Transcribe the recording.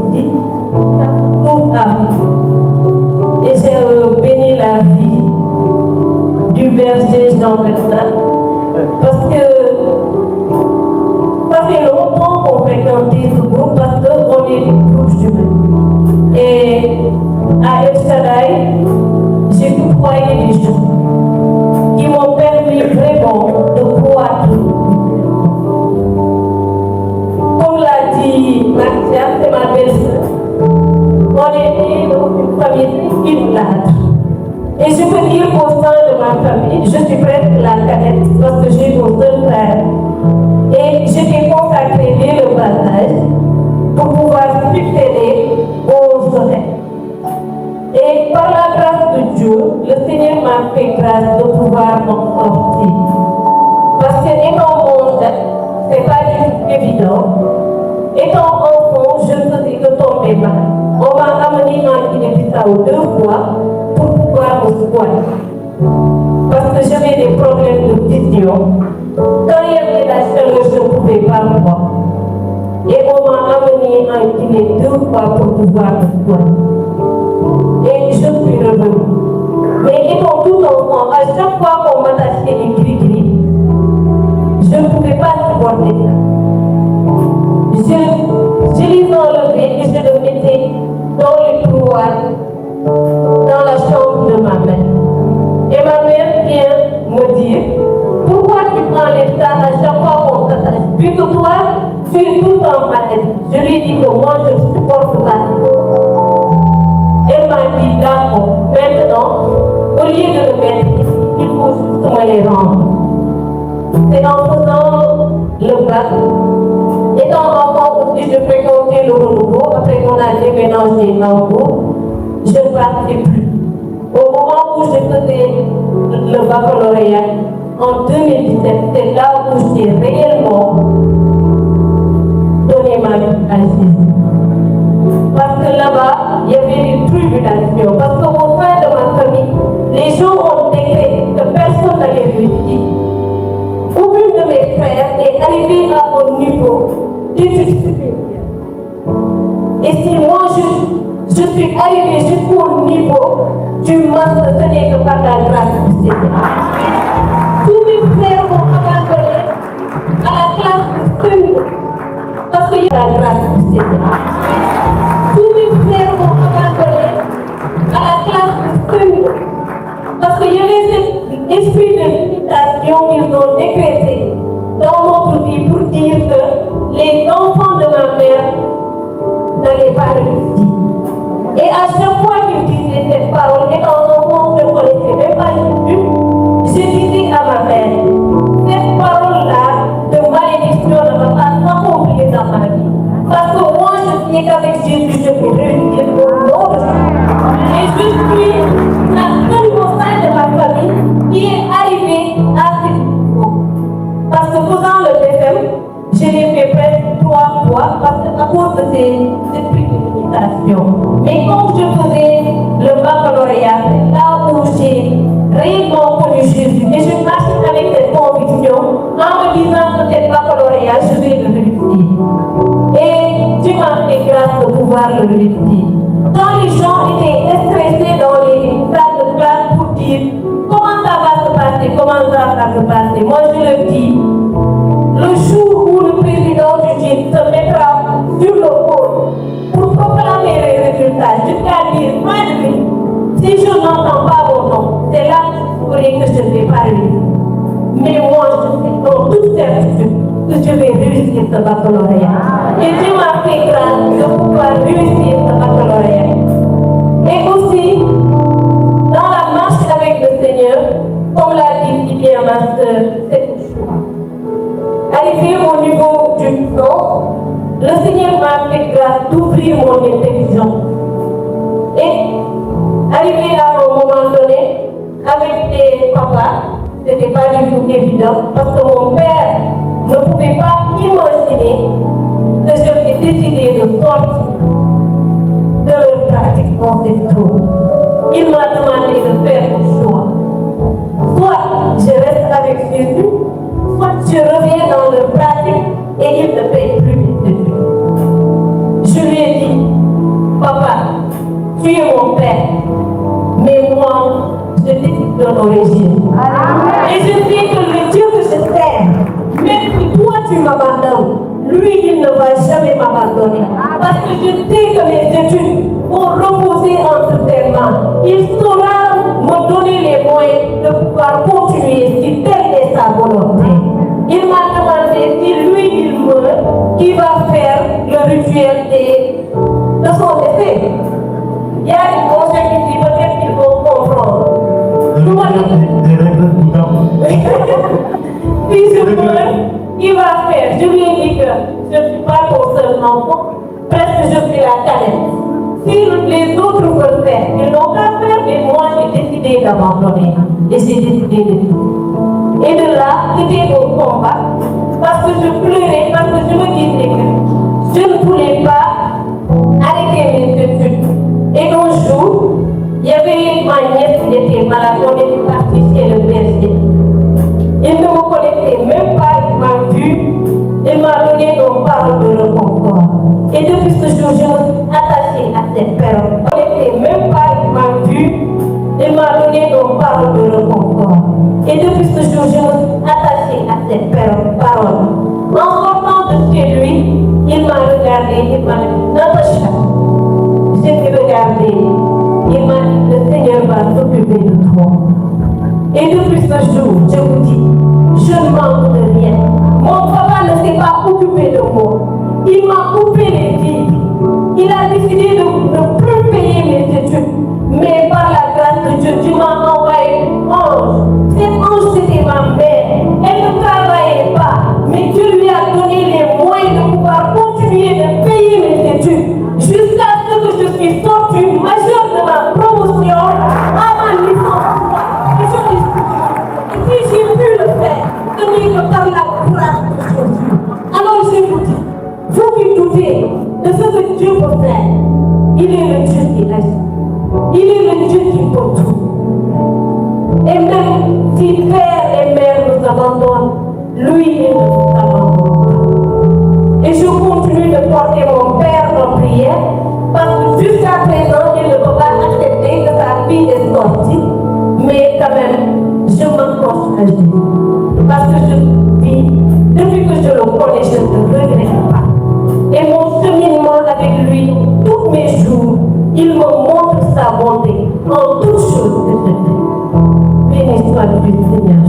ici, tout à vous. Et j'ai béni la vie du berger Jean Bernard, parce que ça fait longtemps qu'on fréquentait ce groupe, parce qu'on est des groupes humains. Et à El Shaddai, j'ai côtoyé des gens qui m'ont permis vraiment de croître. Comme l'a dit Marcia, c'est ma belle-sœur, on est né dans une famille idolâtre. Et je peux dire qu'au sein de ma famille, je suis presque la cadette parce que j'ai mon seul frère. Et j'étais consacrée dès le bas âge pour pouvoir succéder aux honnêtes. Et par la grâce de Dieu, le Seigneur m'a fait grâce de pouvoir m'en sortir. Parce que étant monde, c'est pas du tout évident. Étant enfant, je ne faisais que tomber mal. On m'a amené en Guinée-Bissau 2 fois pour pouvoir me soigner. Parce que j'avais des problèmes de vision. Quand il y avait la chaleur, je ne pouvais pas me voir. Et on m'a amené en Guinée 2 fois pour pouvoir me soigner. Et je suis revenue. Mais étant tout enfant, à chaque fois qu'on m'attachait les gris-gris, je ne pouvais pas supporter ça. Je les enlevais et je le mettais dans le couloir, dans la chambre de ma mère. Et ma mère vient me dire, pourquoi tu enlèves ça à chaque fois qu'on t'attache? Vu que toi, tu es tout le temps malade. Je lui ai dit que moi, je ne supporte pas. Elle m'a dit, d'accord, maintenant, au lieu de le mettre ici, il faut justement les rendre. C'est en faisant le bac. Étant enfant aussi, je fréquentais le renouveau. Après qu'on a déménagé Mambo, je ne partais plus. Au moment où je faisais le baccalauréat, en 2017, c'est là où j'ai réellement donné ma vie à Jésus. Parce que là-bas, il y avait des tribulations. Parce qu'au sein de ma famille, les gens ont décrété que personne n'allait réussir. Aucun de mes frères est arrivé à un niveau d'études supérieures. Et si moi je suis arrivé jusqu'au niveau du master, ce n'est que par la grâce du Seigneur. Tous mes frères m'ont abandonné à la classe de seconde parce qu'il y a la grâce du Seigneur. Tous mes frères m'ont abandonné à la classe de seconde parce qu'il y avait cet esprit de limitation qu'ils ont décrété dans notre vie pour dire que les enfants de ma mère n'allaient pas réussir. Et à chaque fois qu'ils disaient cette parole, étant enfant, je ne connaissais même pas Jésus, je disais à ma mère, cette parole-là de malédiction ne va pas s'accomplir dans ma vie. Parce que moi, je sais qu'avec Jésus, je peux réussir au nom de Jésus. Et je suis la seule au sein de ma famille qui est arrivée à ce niveau. Parce que faisant le BFM, je l'ai fait presque 3 fois à cause de ces esprits de limitation. Mais quand je faisais le baccalauréat, c'est là où j'ai réellement connu Jésus. Et je marchais avec cette conviction en me disant que cette baccalauréat, je vais le réussir. Et Dieu m'a fait grâce de pouvoir le réussir. Quand les gens étaient stressés dans les salles de classe pour dire comment ça va se passer, comment ça va se passer, moi je le dis. Le jour où le président du GIE se mettra sur le pôle pour proclamer les résultats jusqu'à dire fin de vie, si je n'entends pas mon nom, c'est là que je saurai que je ne vais pas réussir. Mais moi, je sais dans toute certitude que je vais réussir ce baccalauréat. Et Dieu m'a fait grâce de pouvoir réussir ce baccalauréat. Et aussi, dans la marche avec le Seigneur, comme l'a dit si bien ma soeur, c'est le choix. Arrivé au niveau du sang, le Seigneur m'a fait grâce d'ouvrir mon intelligence. Et arrivé à un moment donné, avec des papas, ce n'était pas du tout évident, parce que mon père ne pouvait pas imaginer que je vais décider de sortir de leur pratique ancestrale. Il m'a demandé de faire le choix. Soit je reste avec Jésus, soit je reviens dans leur pratique et ils ne payent plus de Dieu. Je lui ai dit, tu es mon père. Mais moi, je décide de l'origine. Et je sais que le Dieu que je t'aime, même si toi tu m'abandonnes, lui, il ne va jamais m'abandonner. Parce que je sais que mes études vont reposer entre tes mains. Il saura me donner les moyens de pouvoir continuer si telle est sa volonté. Il m'a demandé si lui, il meurt, qui va faire le rituel de son décès. Il y a une conseil ici, peut-être qu'ils vont comprendre. Des règles Si je meurs, il va faire. Je lui ai dit que je ne suis pas ton seul enfant, presque je suis la cadette. Si les autres veulent faire, ils n'ont qu'à faire, mais moi j'ai décidé d'abandonner. Et j'ai décidé de tout. Et de là, c'était au combat, parce que je pleurais, parce que je me disais que je ne voulais pas arrêter mes études. Et un jour, il y avait ma nièce qui était malade, on était parti chez le berger. Il ne me connaissait même pas, il m'a vu, il m'a donné une parole de réconfort. Et depuis ce jour, je me suis attachée à cette personne. Il ne me connaissait même pas, il m'a vu, il m'a donné une parole de réconfort. Et depuis ce jour, je me suis attachée à cette parole. En sortant de chez lui, il m'a regardé, il m'a dit, Natacha, je t'ai regardé, il m'a dit, le Seigneur va s'occuper de toi. Et depuis ce jour, je vous dis, je ne manque de rien. Mon papa ne s'est pas occupé de moi. Il m'a coupé les vies. Il a décidé de ne plus payer mes études. Mais par la grâce de Dieu, tu m'as envoyé un ange. Cet ange, c'était ma mère. Elle ne travaillait pas. Mais Dieu lui a donné les moyens de pouvoir continuer de payer mes études. Jusqu'à ce que je suis sortie majeure de ma promotion à ma licence. Et si j'ai pu le faire, ce n'est que par la grâce de Jésus. Alors je vous dis, vous qui doutez de ce que Dieu peut faire, il est le Dieu qui agit. Il est le Dieu qui peut tout. Et même si père et mère nous abandonnent, lui, il ne nous abandonne pas. Et je continue de porter mon père en prière, parce que jusqu'à présent, il ne peut pas accepter que sa fille est sortie, mais quand même, je m'accroche à lui. Parce que je vis, depuis que je le connais, je ne regrette pas. Et mon cheminement avec lui, tous mes jours, il me montre sa bonté en toutes choses que je fais. Béni soit Dieu, Seigneur.